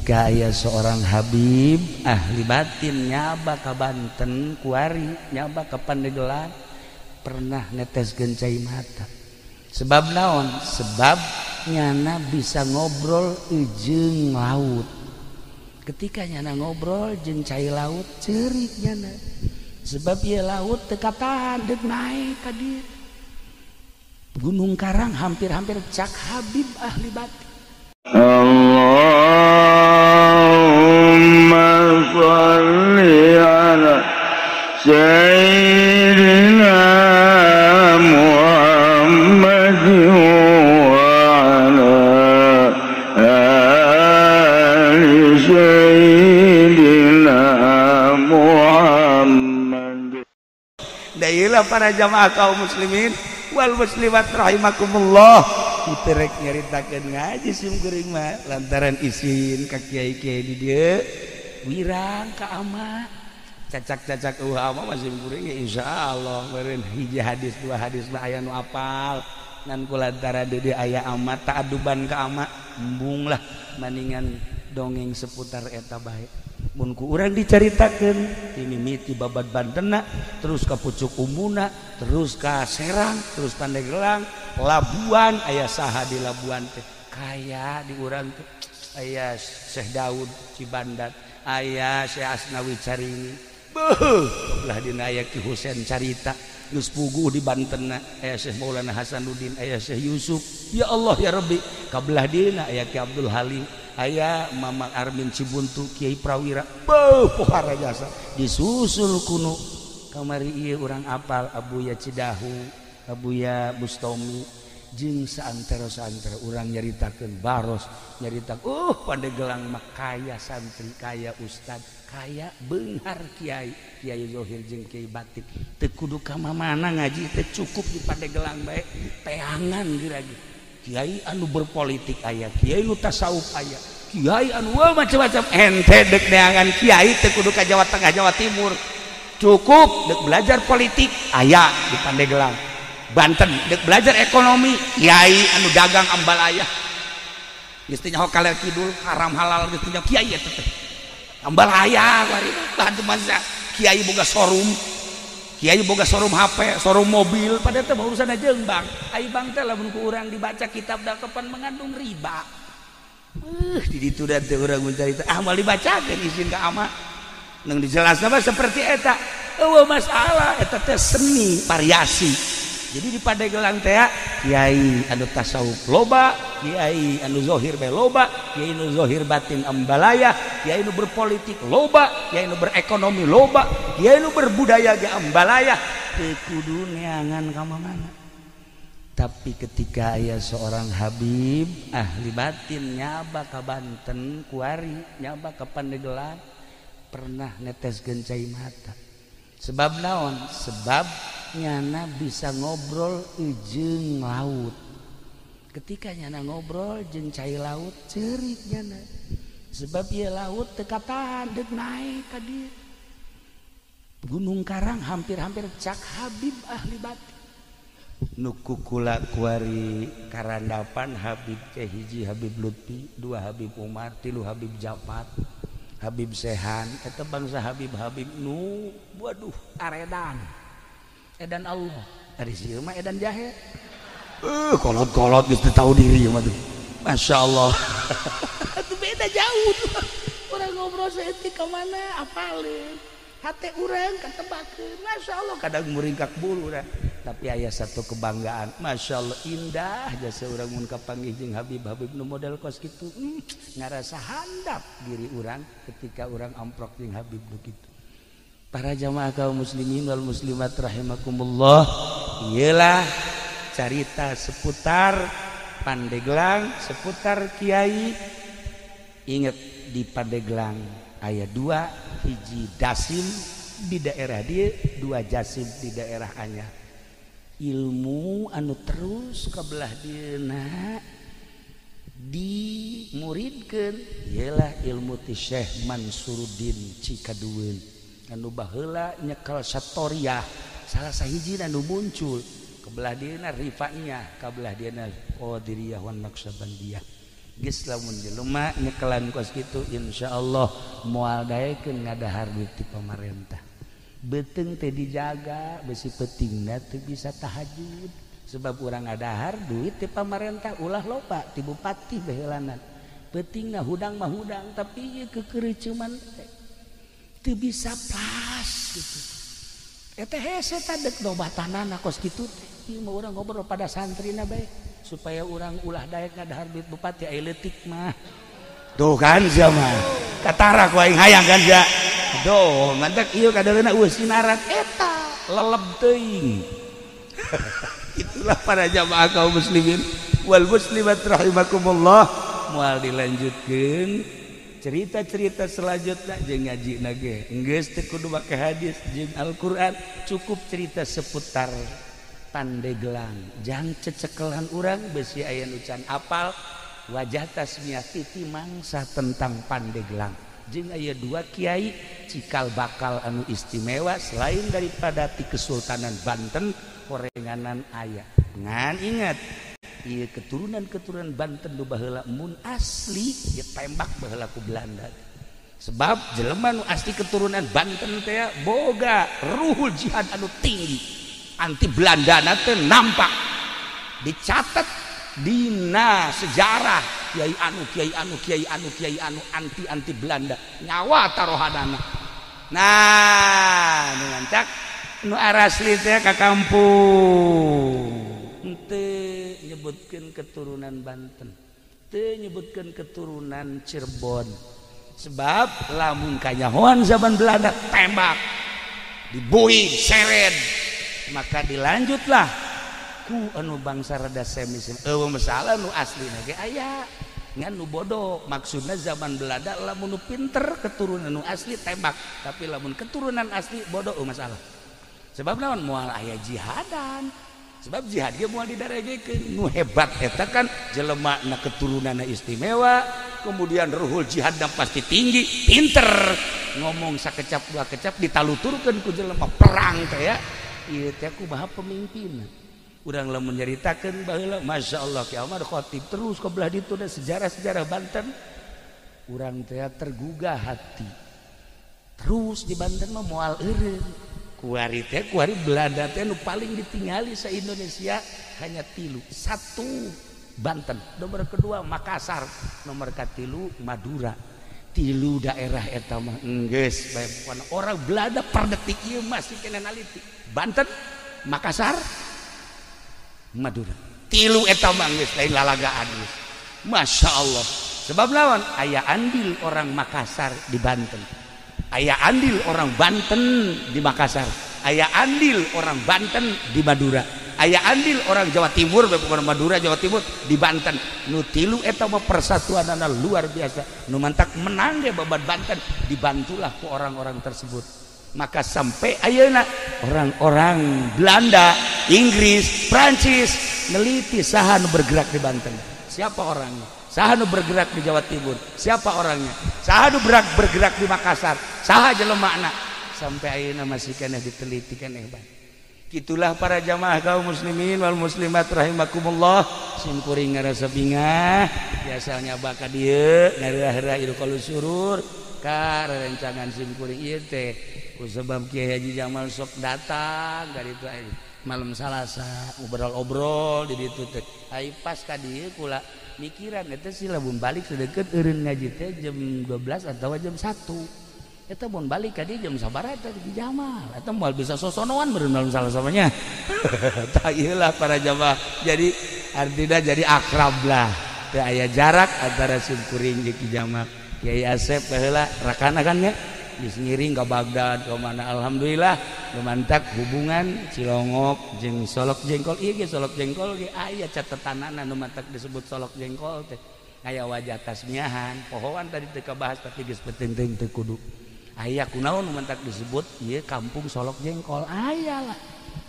ketika aya seorang Habib ahli batin nyaba ka Banten kuari nyaba ka Pandeglang pernah netes gencai mata sebab naon sebab nyana bisa ngobrol jeung laut ketika nyana ngobrol jeung cai laut ceurik nyana sebab ieu laut teu katahan deuk naik ka dieu Gunung Karang hampir-hampir cak Habib ahli batin Allahumma shalli ala sayyidina Muhammad wa ala ali sayyidina Muhammad. Dailah para jamaah kaum muslimin wal muslimat rahimakumullah kita rek nyaritakeun ngaji sim geuring mah lantaran isin ka kiai-kiai di dieu wirang ka ama cacak-cacak ama masih geuring ya insyaallah meureun hiji hadis dua hadis mah aya nu apal ngan kulantaran di aya ama taaduban ka ama embung lah maningan dongeng seputar eta bae mun ku urang dicaritakeun ti mimiti babad Bantenna terus ka Pucuk Umbuna terus ka Serang terus Pandeglang Labuan aya saha di Labuan teh kaya di urang teh aya Syekh Daud Cibandat aya Syekh Asnawi Caringin beuh belah dina aya Ki Husein Carita geus puguh di Bantenna aya Syekh Maulana Hasanuddin aya Syekh Yusuf ya Allah ya Rabbi kabelah dina aya Ki Abdul Halim aya Mamang Armin Cibuntu Kiai Prawira beuh pohara jasa disusul kuno kamari ieu urang apal Abuya Cidahu Abuya Bustomi jeung saantara-saantara urang nyaritakeun baros nyaritakeun Pandeglang mah kaya santri kaya ustad kaya beunghar kiai Kiai Zohir jeung Kiai Batik teu kudu ka mana ngaji teh cukup di Pandeglang bae teangan geuragi kiai anu berpolitik aya kiai nu tasawuf aya kiai anu macam-macam ente dek neangan kiai teu kudu ka Jawa Tengah Jawa Timur cukup dek belajar politik aya di Pandeglang Banten dek belajar ekonomi kiai anu dagang ambal aya geus teh nyaho kalel kidul haram halal geus teh kiai eta teh ambal aya bari tah masa kiai boga showroom kiai boga showroom HP showroom mobil pada teh urusan jeung bang ai bang teh lamun ku urang dibaca kitab da kapan mengandung riba di ditu da teh urang mun carita ah moal dibacakeun izin ka ama nang dijelasna mah seperti eta eueuh masalah eta teh seni variasi jadi di Pandeglang teh kiai anu tasawuf loba kiai anu zohir bae loba kiai anu zohir batin ambalaya kiai anu berpolitik loba kiai anu berekonomi loba kiai anu berbudaya ge ambalaya teu kudu neangan ka mana tapi ketika aya seorang Habib ahli batin nyaba ka Banten kuari nyaba ka Pandeglang pernah netes gencai mata sebab naon sebab nyana bisa ngobrol jeung laut ketika nyana ngobrol jeung cai laut ceurik nyana sebab ieu laut teu katahan deuk naik ka dieu Gunung Karang hampir-hampir cak Habib ahli batin nu kukula kuari karandapan Habib teh hiji Habib Lutfi dua Habib Umar tilu Habib Japat Habib Sehan eta bangsa Habib-habib nu waduh aredan edan Allah dari sieu mah edan jahe kolot-kolot geus teu tahu diri mah tuh Masya Allah itu beda jauh tuh urang ngobrol saeutik ka mana apalin hate urang katebakeun Masya Allah kadang muringkak bulu urang tapi aya satu kebanggaan Masya Allah indah jasa urang mun kapanggih jeung Habib-habib nu model kos kitu ngarasa handap diri urang ketika urang amprok jeung Habib nu kitu. Para jamaah kaum muslimin wal muslimat rahimakumullah iyalah carita seputar Pandeglang seputar kiai inget di Pandeglang aya dua hiji dasim di daerah dia dua jasim di daerah anyar ilmu anu terus kabelah dieuna dimuridkeun ialah ilmu ti Syekh Mansuruddin Cikadueun anu baheula nyekel satoriyah salah sahiji anu muncul kabelah dieuna rifaiyah kabelah dieuna qadiriyah wan naqsabandiyah geus lamun jelema nyekelan kos kitu insyaallah moal daekeun ngadahar duit ti pamarentah. Beteung teh dijaga besi pentingna teu bisa tahajud sebab urang ngadahar duit ti pamarentah ulah loba ti bupati baheulanan. Pentingna hudang mah hudang tapi ieu kekereucuman teh teu bisa pas gitu. Eta hese tadek nobatanana kos kitu teh. Ieu mah urang ngobrol pada santrina bae. Supaya orang ulah daek ngadahar duit bupati aya leutik mah. Tuh kan sama katara ku aing hayang kan ja. Doh mantak ieu kadaleuna sinarat eta leleb teuing. Itulah para jamaah kaum muslimin wal muslimat rahimakumullah. Moal dilanjutkeun cerita-cerita selanjutnya jeung ngajina ge. Geus teu kudu make hadis jeung Al-Qur'an, cukup cerita seputar Pandeglang. Jang cecekelan urang besi aya nu can apal wajah tasmiyah titi mangsa tentang Pandeglang. Jeung aya dua kiai cikal bakal anu istimewa selain daripada ti Kesultanan Banten horenganan aya. Ngan ingat ieu keturunan-keturunan Banten nu baheula mun asli ieu tembak baheula ku Belanda. Sebab jelema nu asli keturunan Banten teh boga ruhul jihad anu tinggi. Anti Belanda teh nampak dicatat dina sejarah kiai anu anti Belanda nyawa taruhanana. Nah dengan cak nu arasli teh ka kampung teu nyebutkeun keturunan Banten, teu nyebutkeun keturunan Cirebon. Sebab lamun kanyahoan zaman Belanda tembak dibuing seret maka dilanjutlah ku anu bangsa rada semis masalah nu aslina ge aya ngan nu bodoh. Maksudna zaman Belanda lamun nu pinter keturunan nu asli tembak tapi lamun keturunan asli bodoh masalah. Sebab naon moal aya jihadan. Sebab jihad ge moal didarajekeun nu hebat eta kan jelema na keturunanna istimewa kemudian ruhul jihadna pasti tinggi pinter ngomong sakecap dua kecap ditaluturkeun ku jelema perang teh ya. Ieu teh kumaha pemimpin. Urang lamun nyaritakeun baheula masyaallah Ki Ahmad Khatib terus ka belah ditu da sejarah-sejarah Banten. Urang teh tergugah hati. Terus di Banten mah moal eureun. Kuari teh kuari Belanda teh nu paling ditingali sa Indonesia hanya 3. 1 Banten, nomor kedua Makassar, nomor katilu Madura. 3 daerah eta mah geus bae orang Belanda per detik ieu masih kena naliti. Banten, Makassar, Madura. 3 eta mah geus lain lalagaan geus. Masyaallah. Sebab lawan aya andil orang Makassar di Banten. Aya andil orang Banten di Makassar. Aya andil orang Banten di Madura. Aya andil orang Jawa Timur bukan Madura Jawa Timur di Banten. Nu 3 eta mah persatuanana luar biasa. Nu mantak menang ge babat Banten dibantulah ku orang-orang tersebut. Maka sampai ayeuna orang-orang Belanda, Inggris, Prancis neliti saha nu bergerak di Banten. Siapa orangnya? Saha nu bergerak di Jawa Timur? Siapa orangnya? Saha nu bergerak di Makassar? Saha jelemana? Sampai ayeuna masih keneh diteliti keneh bae. Itulah para jamaah kaum muslimin wal muslimat rahimakumullah. Sim kuring ngarasa bingah biasanya baka dieu ngarahara ieu kalau surur ka rencangan sim kuring ieu teh sebab Kiai Haji Jamal sok datang dari itu malam Salasa obrol-obrol di ditu teh ai pas ka dieu kula mikiran eta si lamun balik sedeket eureun ngaji teh jam 12 atau jam 1. Eta mun balik ka dieu jam sabaraha di Jamal eta moal bisa sosonoan meureun malam Salasanya. Tah ieu lah para jamaah. Jadi artinya jadi akrab lah. Teu aya jarak antara sim kuring jeung Ki Jamal. Kiai Asep baheula rakana kan nya geus ngiring ka Baghdad ka mana alhamdulillah lumantak hubungan Cilongok jeung Solok Jengkol. Ieu ge Solok Jengkol ge aya catetanana nu mantak disebut Solok Jengkol teh. Aya wajah tasmiahan, pohoan tadi teu kabahas tapi geus penting teu kudu. Aya kunaon nu mantak disebut ieu kampung Solok Jengkol aya lah.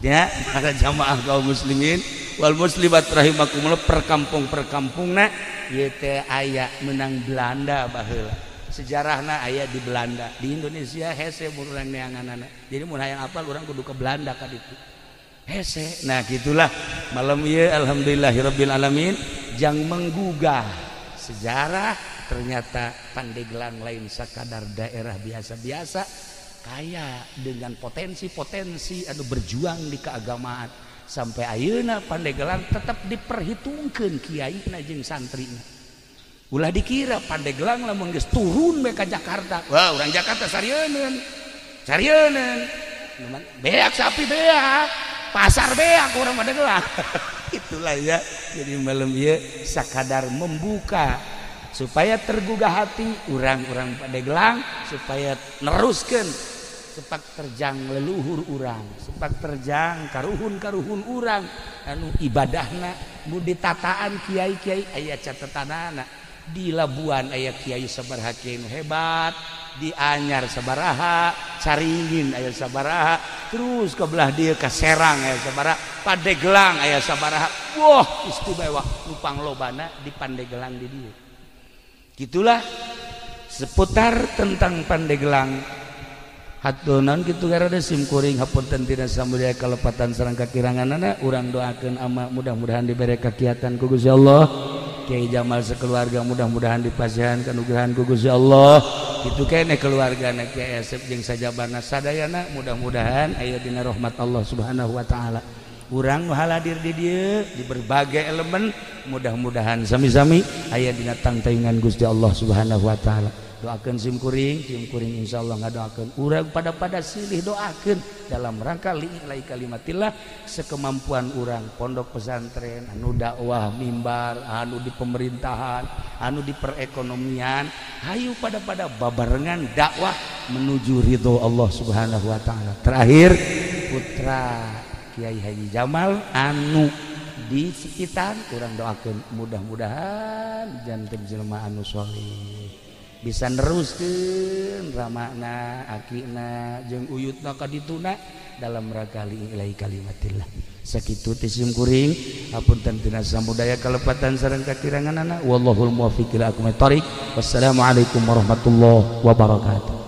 Ya, para jamaah kaum muslimin wal muslimat rahimakumullah perkampung-perkampungna ieu teh aya menang Belanda baheula. Sejarahna aya di Belanda. Di Indonesia hese mun urang neanganana. Jadi mun hayang apal urang kudu ke Belanda ka ditu. Hese. Nah, gitulah malam ieu alhamdulillahirabbil alamin jang menggugah sejarah ternyata Pandeglang lain sakadar daerah biasa-biasa, kaya dengan potensi-potensi anu berjuang di keagamaan. Sampai ayeuna Pandeglang tetap diperhitungkan kiaina jeung santrina. Ulah dikira Pandeglang lamun geus turun we ka Jakarta, wah urang Jakarta sarieun beak sapi beak, pasar beak urang Pandeglang. Itulah ya, jadi malam ieu sakadar membuka supaya tergugah hati urang-urang Pandeglang, supaya neruskeun sepak terjang leluhur urang, sepak terjang karuhun-karuhun urang anu ibadahna mu ditataan kiai-kiai aya catatanana. Di Labuan aya kiai sabaraha kiai nu hebat, di Anyar sabaraha, Caringin aya sabaraha, terus ke belah dieu ka Serang aya sabaraha, Pandeglang aya sabaraha. Wah, istimewa nu panglobana di Pandeglang di dieu. Gitulah seputar tentang Pandeglang. Hatunan gitu garada simkuring hapunten tina samudaya kalepatan sareng kakiranganana, urang doakeun ama mudah-mudahan dibere kakiatan ku Gusti Allah. Kiai Jamal sekeluarga mudah-mudahan dipasihan kanugrahan ku Gusti Allah. Kitu keneh keluargana Kiai Asep jeung sajabana sadayana mudah-mudahan aya dina rahmat Allah Subhanahu wa taala. Urang nu haladir di dieu di berbagai elemen mudah-mudahan sami-sami aya dina tangtaingan Gusti Allah Subhanahu wa taala. Doakeun simkuring insyaallah ngadoakeun urang pada silih doakeun dalam rangka li'ilai kalimatillah sekemampuan urang pondok pesantren anu dakwah mimbar anu di pemerintahan anu di perekonomian hayu pada babarengan dakwah menuju ridho Allah Subhanahu wa taala. Terakhir putra Kiai Haji Jamal anu di sekitar urang doakeun mudah-mudahan janten jelema anu saleh bisa neruskeun ramana akina jeung uyutna ka dituna dalam rangka li'ilai kalimatillah. Sakitu ti simkuring hapunten tina samudaya kalepatan sareng kakiranganana wallahul muwaffiq ila aqwamit thoriq. Wassalamualaikum warahmatullahi wabarakatuh.